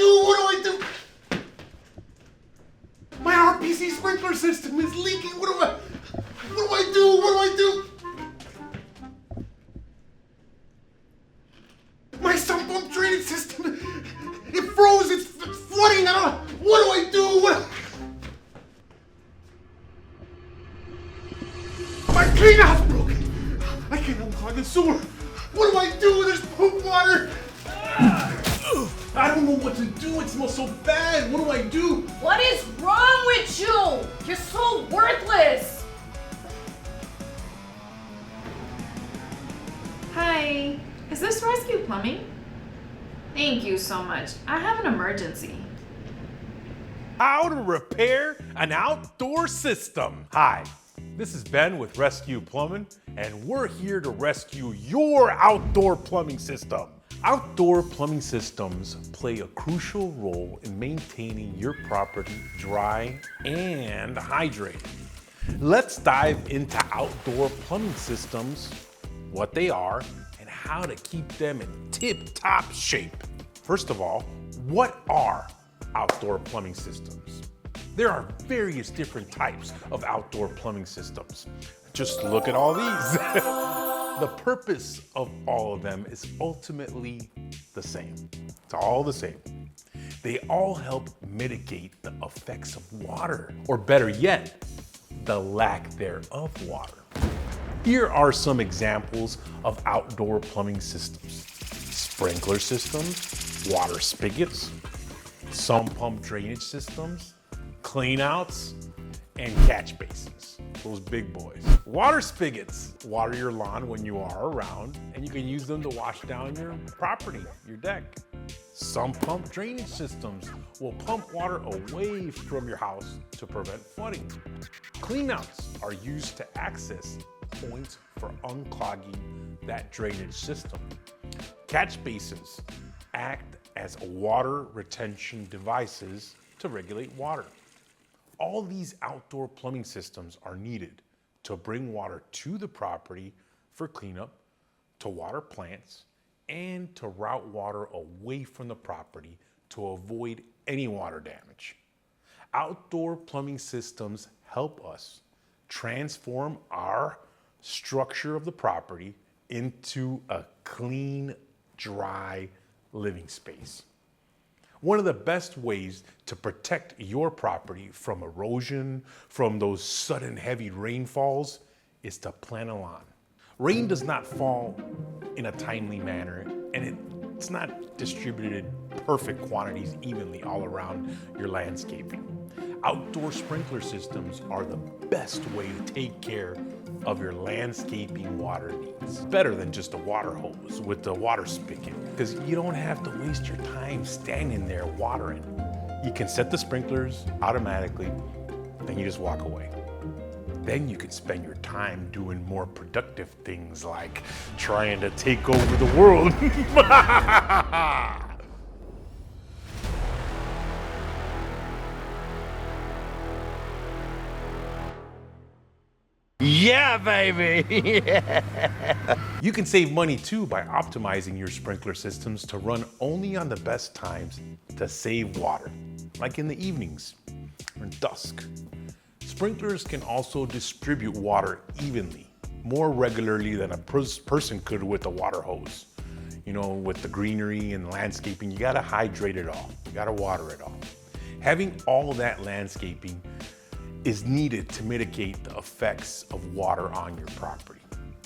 do? What do I do? My RPC sprinkler system is leaking. What do I do? What do? My sump pump drainage system, it froze. It's flooding. I don't know. What do? My cleanouts broken. I can't unclog the sewer. What do? There's poop water. I don't know what to do. It smells so bad. What do? What is wrong with you? You're so worthless. Hi, is this Rescue Plumbing? Thank you so much. I have an emergency. How to repair an outdoor system. Hi, this is Ben with Rescue Plumbing, and we're here to rescue your outdoor plumbing system. Outdoor plumbing systems play a crucial role in maintaining your property dry and hydrated. Let's dive into outdoor plumbing systems, what they are, and how to keep them in tip-top shape. First of all, what are outdoor plumbing systems? There are various different types of outdoor plumbing systems. Just look at all these. The purpose of all of them is ultimately the same. It's all the same. They all help mitigate the effects of water, or better yet, the lack thereof water. Here are some examples of outdoor plumbing systems: sprinkler systems, water spigots, sump pump drainage systems, cleanouts, and catch basins, those big boys. Water spigots water your lawn when you are around, and you can use them to wash down your property, your deck. Sump pump drainage systems will pump water away from your house to prevent flooding. Cleanouts are used to access points for unclogging that drainage system. Catch basins act as water retention devices to regulate water. All these outdoor plumbing systems are needed to bring water to the property for cleanup, to water plants, and to route water away from the property to avoid any water damage. Outdoor plumbing systems help us transform our structure of the property into a clean, dry living space. One of the best ways to protect your property from erosion, from those sudden heavy rainfalls, is to plant a lawn. Rain does not fall in a timely manner, and it's not distributed perfect quantities evenly all around your landscaping. Outdoor sprinkler systems are the best way to take care of your landscaping water needs. Better than just a water hose with the water spigot, because you don't have to waste your time standing there watering. You can set the sprinklers automatically, then you just walk away. Then you can spend your time doing more productive things like trying to take over the world. Yeah, baby! Yeah. You can save money too by optimizing your sprinkler systems to run only on the best times to save water, like in the evenings or dusk. Sprinklers can also distribute water evenly, more regularly than a person could with a water hose. You know, with the greenery and landscaping, you gotta hydrate it all. You gotta water it all. Having all that landscaping is needed to mitigate the effects of water on your property.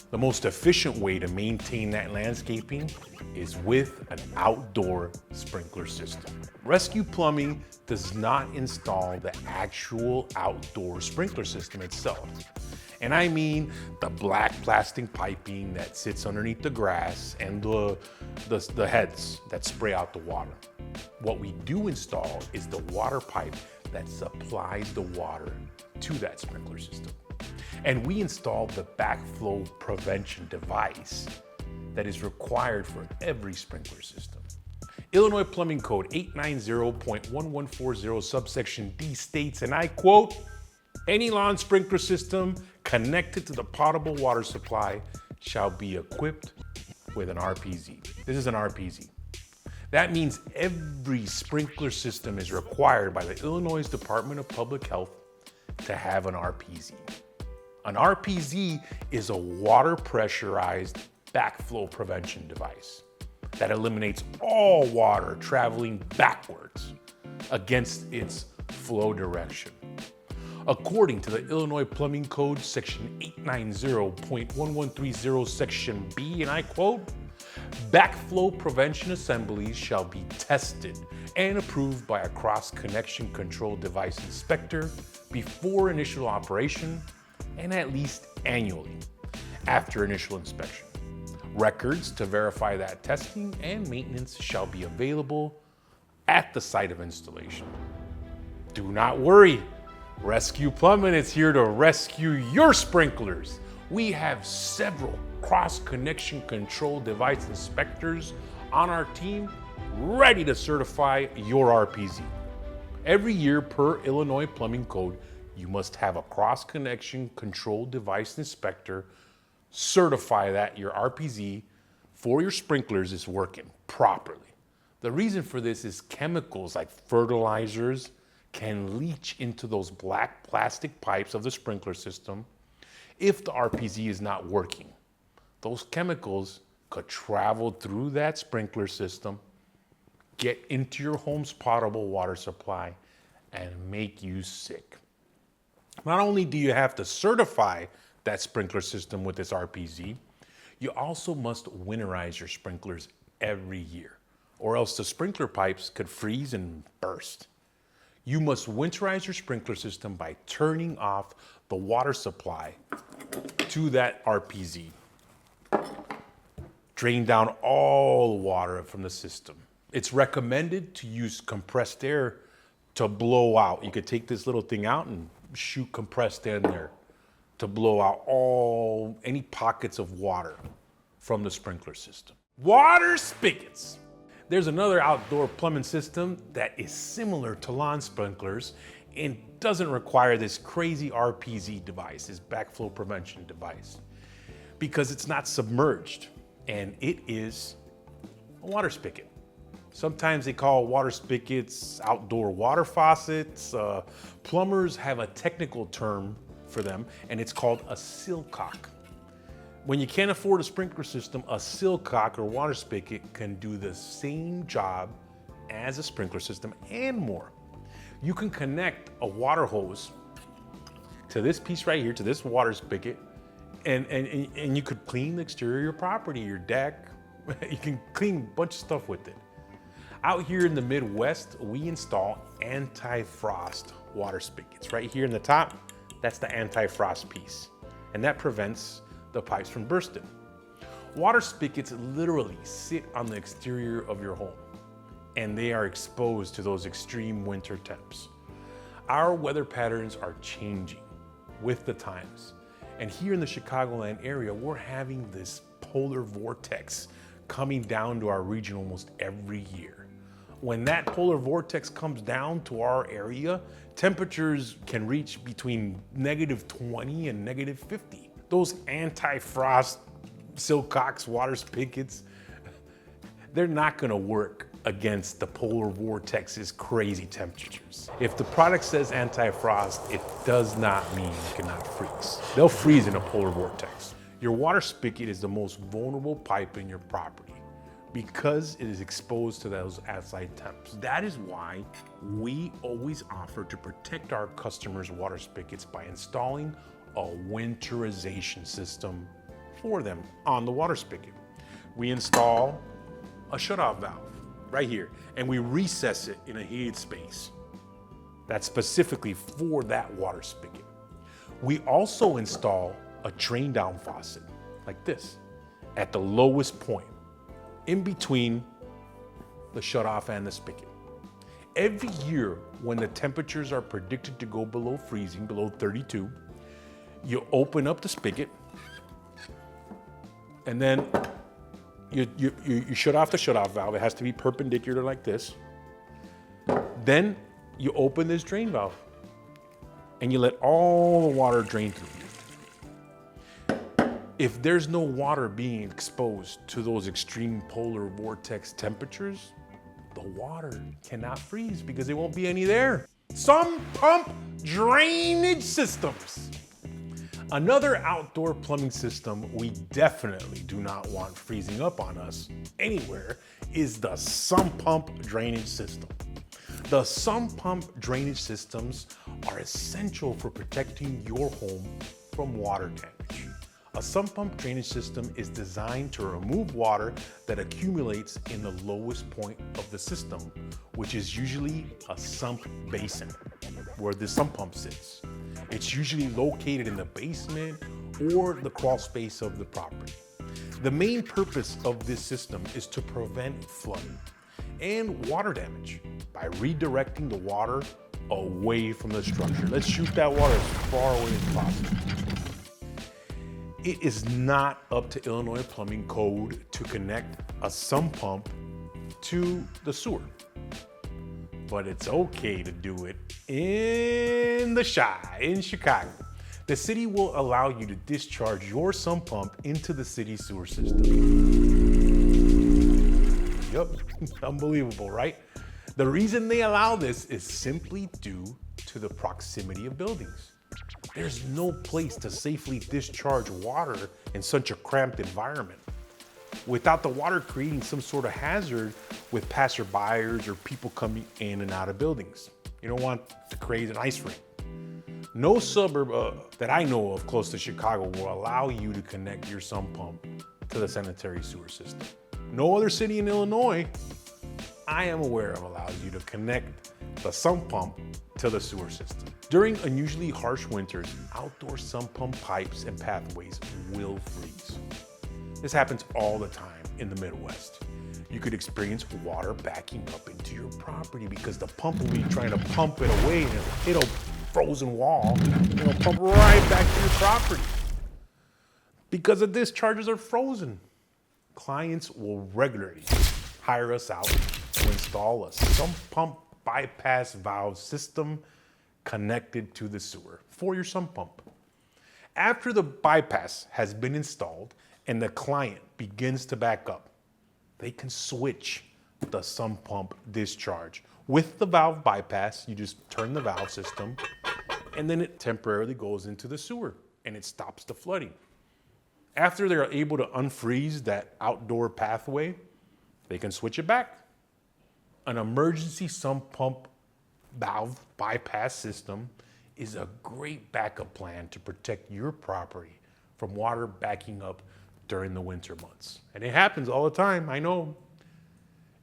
The most efficient way to maintain that landscaping is with an outdoor sprinkler system. Rescue Plumbing does not install the actual outdoor sprinkler system itself. And I mean the black plastic piping that sits underneath the grass and the heads that spray out the water. What we do install is the water pipe that supplies the water to that sprinkler system. And we installed the backflow prevention device that is required for every sprinkler system. Illinois Plumbing Code 890.1140 subsection D states, and I quote, "Any lawn sprinkler system connected to the potable water supply shall be equipped with an RPZ." This is an RPZ. That means every sprinkler system is required by the Illinois Department of Public Health to have an RPZ. An RPZ is a water pressurized backflow prevention device that eliminates all water traveling backwards against its flow direction. According to the Illinois Plumbing Code, section 890.1130, section B, and I quote, backflow prevention assemblies shall be tested and approved by a cross-connection control device inspector before initial operation and at least annually after initial inspection. Records to verify that testing and maintenance shall be available at the site of installation. Do not worry, Rescue Plumbing is here to rescue your sprinklers. We have several cross-connection control device inspectors on our team ready to certify your RPZ. Every year per Illinois Plumbing Code, you must have a cross-connection control device inspector certify that your RPZ for your sprinklers is working properly. The reason for this is chemicals like fertilizers can leach into those black plastic pipes of the sprinkler system if the RPZ is not working. Those chemicals could travel through that sprinkler system, get into your home's potable water supply, and make you sick. Not only do you have to certify that sprinkler system with this RPZ, you also must winterize your sprinklers every year, or else the sprinkler pipes could freeze and burst. You must winterize your sprinkler system by turning off the water supply to that RPZ. Drain down all the water from the system. It's recommended to use compressed air to blow out. You could take this little thing out and shoot compressed air in there to blow out any pockets of water from the sprinkler system. Water spigots. There's another outdoor plumbing system that is similar to lawn sprinklers and doesn't require this crazy RPZ device, this backflow prevention device, because it's not submerged, and it is a water spigot. Sometimes they call water spigots outdoor water faucets. Plumbers have a technical term for them, and it's called a sillcock. When you can't afford a sprinkler system, a sillcock or water spigot can do the same job as a sprinkler system and more. You can connect a water hose to this piece right here, to this water spigot, and you could clean the exterior of your property, your deck. You can clean a bunch of stuff with it. Out here in the Midwest, we install anti-frost water spigots. Right here in the top, that's the anti-frost piece, and that prevents the pipes from bursting. Water spigots literally sit on the exterior of your home, and they are exposed to those extreme winter temps. Our weather patterns are changing with the times, and here in the Chicagoland area, we're having this polar vortex coming down to our region almost every year. When that polar vortex comes down to our area, temperatures can reach between -20 and -50. Those anti-frost sillcocks, water spigots, they're not gonna work against the polar vortex's crazy temperatures. If the product says anti-frost, it does not mean you cannot freeze. They'll freeze in a polar vortex. Your water spigot is the most vulnerable pipe in your property because it is exposed to those outside temps. That is why we always offer to protect our customers' water spigots by installing a winterization system for them on the water spigot. We install a shutoff valve right here, and we recess it in a heated space that's specifically for that water spigot. We also install a drain down faucet like this at the lowest point in between the shutoff and the spigot. Every year when the temperatures are predicted to go below freezing, below 32, you open up the spigot, and then you shut off the shutoff valve. It has to be perpendicular like this. Then you open this drain valve, and you let all the water drain through. If there's no water being exposed to those extreme polar vortex temperatures, the water cannot freeze because there won't be any there. Sump pump drainage systems. Another outdoor plumbing system we definitely do not want freezing up on us anywhere is the sump pump drainage system. The sump pump drainage systems are essential for protecting your home from water damage. A sump pump drainage system is designed to remove water that accumulates in the lowest point of the system, which is usually a sump basin, where the sump pump sits. It's usually located in the basement or the crawl space of the property. The main purpose of this system is to prevent flooding and water damage by redirecting the water away from the structure. Let's shoot that water as far away as possible. It is not up to Illinois plumbing code to connect a sump pump to the sewer, but it's okay to do it in the Chi, in Chicago. The city will allow you to discharge your sump pump into the city sewer system. Yep, unbelievable, right? The reason they allow this is simply due to the proximity of buildings. There's no place to safely discharge water in such a cramped environment without the water creating some sort of hazard with passerbyers or people coming in and out of buildings. You don't want to create an ice rink. No suburb that I know of close to Chicago will allow you to connect your sump pump to the sanitary sewer system. No other city in Illinois I am aware of allows you to connect the sump pump to the sewer system. During unusually harsh winters, outdoor sump pump pipes and pathways will freeze. This happens all the time in the Midwest. You could experience water backing up into your property because the pump will be trying to pump it away and it'll hit a frozen wall and it'll pump right back to your property. Because the discharges are frozen, clients will regularly hire us out to install a sump pump bypass valve system connected to the sewer for your sump pump. After the bypass has been installed and the client begins to back up, they can switch the sump pump discharge. With the valve bypass, you just turn the valve system and then it temporarily goes into the sewer and it stops the flooding. After they're able to unfreeze that outdoor pathway, they can switch it back. An emergency sump pump valve bypass system is a great backup plan to protect your property from water backing up during the winter months. And it happens all the time, I know.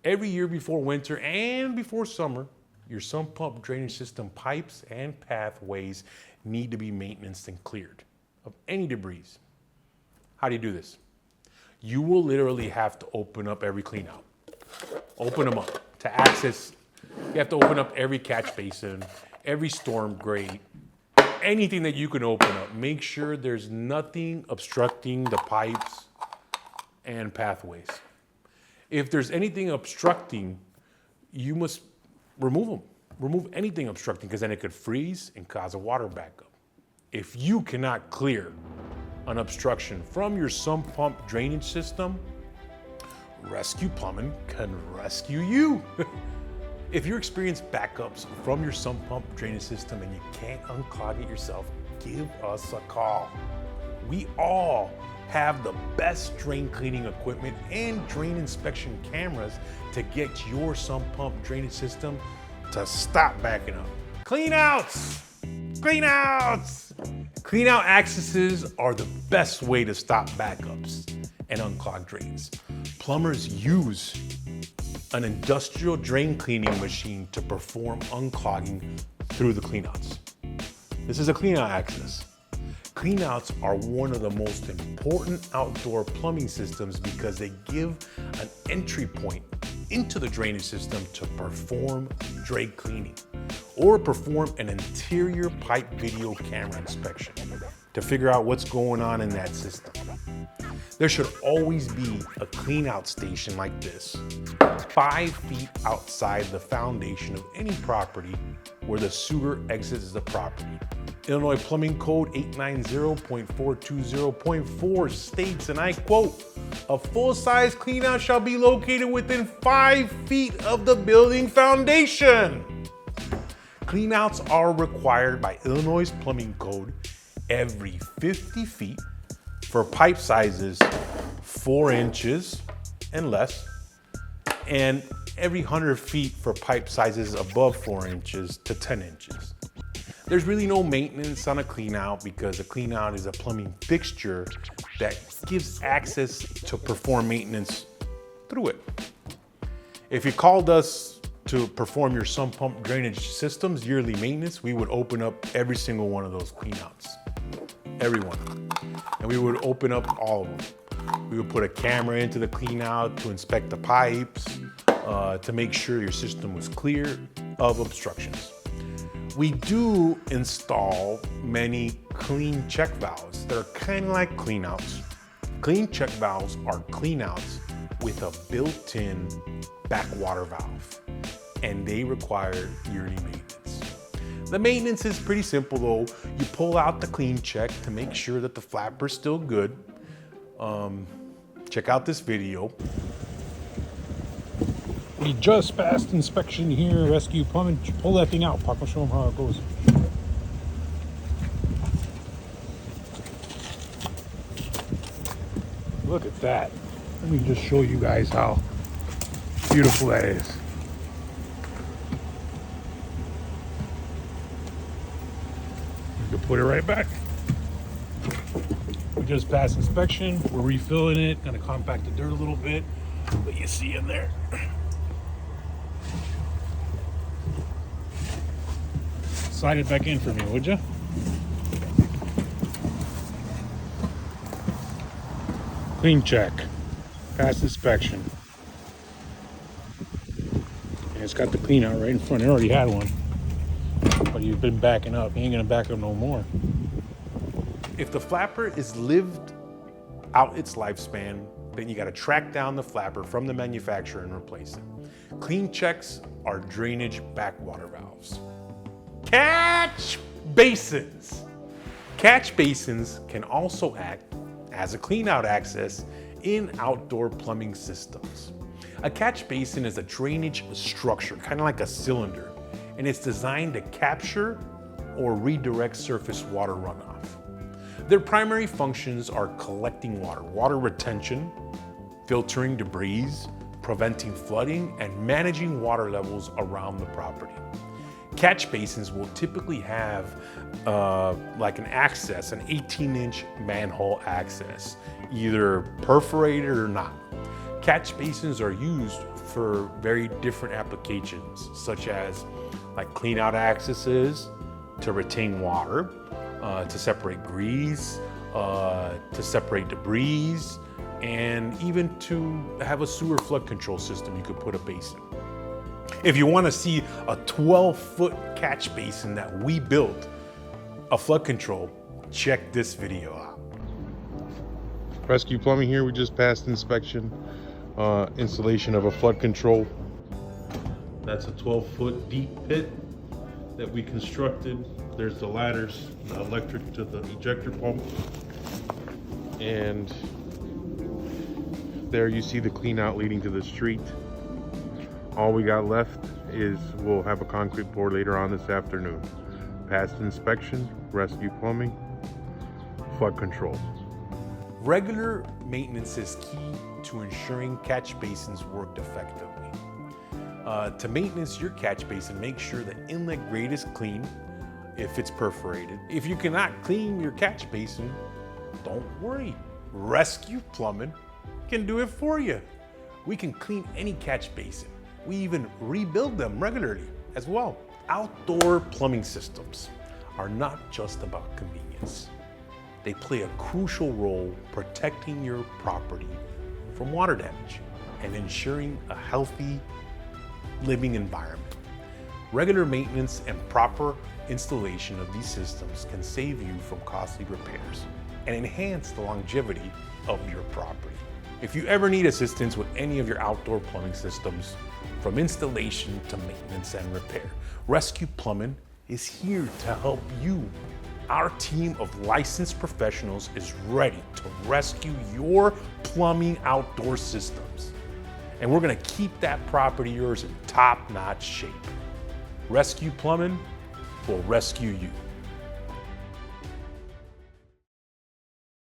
Every year before winter and before summer, your sump pump drainage system pipes and pathways need to be maintained and cleared of any debris. How do you do this? You will literally have to open up every cleanout. Open them up to access. You have to open up every catch basin, every storm grate, anything that you can open up. Make sure there's nothing obstructing the pipes and pathways. If there's anything obstructing, you must remove them. Remove anything obstructing because then it could freeze and cause a water backup. If you cannot clear an obstruction from your sump pump drainage system, Rescue Plumbing can rescue you. If you experience backups from your sump pump drainage system and you can't unclog it yourself, give us a call. We all have the best drain cleaning equipment and drain inspection cameras to get your sump pump drainage system to stop backing up. Cleanouts! Cleanouts! Cleanout accesses are the best way to stop backups and unclog drains. Plumbers use an industrial drain cleaning machine to perform unclogging through the cleanouts. This is a cleanout access. Cleanouts are one of the most important outdoor plumbing systems because they give an entry point into the drainage system to perform drain cleaning or perform an interior pipe video camera inspection to figure out what's going on in that system. There should always be a cleanout station like this 5 feet outside the foundation of any property where the sewer exits the property Illinois Plumbing Code 890.420.4 states, and I quote, "A full-size cleanout shall be located within 5 feet of the building foundation." Cleanouts are required by Illinois Plumbing Code every 50 feet for pipe sizes 4 inches and less, and every 100 feet for pipe sizes above 4 inches to 10 inches. There's really no maintenance on a cleanout because a cleanout is a plumbing fixture that gives access to perform maintenance through it. If you called us to perform your sump pump drainage systems yearly maintenance, we would open up every single one of those cleanouts. Every one. And we would open up all of them. We would put a camera into the cleanout to inspect the pipes, to make sure your system was clear of obstructions. We do install many clean check valves that are kind of like cleanouts. Clean check valves are cleanouts with a built-in backwater valve, and they require yearly maintenance. The maintenance is pretty simple though. You pull out the clean check to make sure that the flapper is still good. Check out this video. We just passed inspection here, Rescue Plumbing. Pull that thing out, Paco, show them how it goes. Look at that. Let me just show you guys how beautiful that is. You can put it right back. We just passed inspection. We're refilling it. Gonna compact the dirt a little bit, but you see in there. Slide it back in for me, would you? Clean check. Past inspection. And it's got the clean out right in front. It already had one. But you've been backing up. He ain't gonna back up no more. If the flapper is lived out its lifespan, then you gotta track down the flapper from the manufacturer and replace it. Clean checks are drainage backwater valves. Catch basins. Catch basins can also act as a cleanout access in outdoor plumbing systems. A catch basin is a drainage structure, kind of like a cylinder, and it's designed to capture or redirect surface water runoff. Their primary functions are collecting water, water retention, filtering debris, preventing flooding, and managing water levels around the property. Catch basins will typically have like an access, an 18-inch manhole access, either perforated or not. Catch basins are used for very different applications, such as like clean out accesses to retain water, to separate grease, to separate debris, and even to have a sewer flood control system. You could put a basin. If you want to see a 12-foot catch basin that we built, a flood control, check this video out. Rescue Plumbing here. We just passed inspection, installation of a flood control. That's a 12-foot deep pit that we constructed. There's the ladders, the electric to the ejector pump. And there you see the clean out leading to the street. All we got left is we'll have a concrete pour later on this afternoon. Past inspection, Rescue Plumbing, flood control. Regular maintenance is key to ensuring catch basins worked effectively. To maintenance your catch basin, make sure the inlet grate is clean if it's perforated. If you cannot clean your catch basin, don't worry. Rescue Plumbing can do it for you. We can clean any catch basin. We even rebuild them regularly as well. Outdoor plumbing systems are not just about convenience. They play a crucial role protecting your property from water damage and ensuring a healthy living environment. Regular maintenance and proper installation of these systems can save you from costly repairs and enhance the longevity of your property. If you ever need assistance with any of your outdoor plumbing systems, from installation to maintenance and repair, Rescue Plumbing is here to help you Our team of licensed professionals is ready to rescue your plumbing outdoor systems. And we're gonna keep that property of yours in top-notch shape. Rescue Plumbing will rescue you.